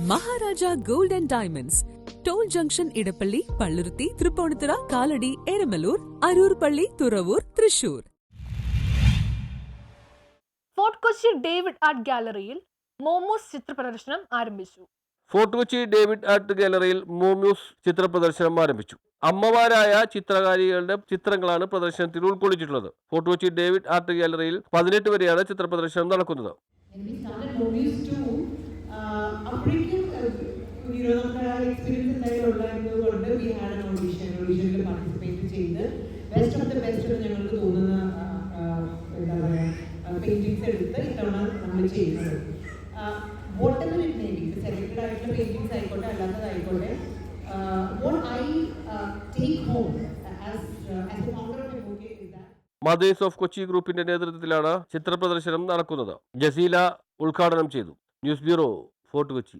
Maharaja gold and diamonds, toll junction, Edappally, Palluruthy, Tripunithura, Kalady, Eramalloor, Aroor പള്ളി, Thuravoor, Thrissur. Fort Kochi David art ഗാലറിയിൽ മോമോസ് ചിത്രപ്രദർശനം ആരംഭിച്ചു. ഫോർട്ട് കൊച്ചി ഡേവിഡ് ആർട്ട് ഗാലറിയിൽ മോമോസ് ചിത്രപ്രദർശനം ആരംഭിച്ചു. അമ്മമാരായ ചിത്രകാരികളുടെ ചിത്രങ്ങളാണ് പ്രദർശനത്തിൽ ഉൾക്കൊള്ളിച്ചിട്ടുള്ളത്. ഫോർട്ട് കൊച്ചി ഡേവിഡ് ആർട്ട് ഗാലറിയിൽ 18 വരെയാണ് ചിത്രപ്രദർശനം നടക്കുന്നത്. പെയിന്റിങ്സ് എടുത്ത് ഇത്തവണ നമ്മൾ ചെയ്യുന്നത് whatever it may be, selected ആയിട്ടുള്ള പെയിന്റിങ്സ് ആയിക്കോട്ടെ അല്ലാത്തതായിക്കോട്ടെ, what I take home as a founder of MOK is that mothers of Kochi ഗ്രൂപ്പിന്റെ നേതൃത്വത്തിലാണ് ചിത്രപ്രദർശനം നടക്കുന്നത്. ജസീല ഉദ്ഘാടനം ചെയ്തു. News bureau, fort Kochi.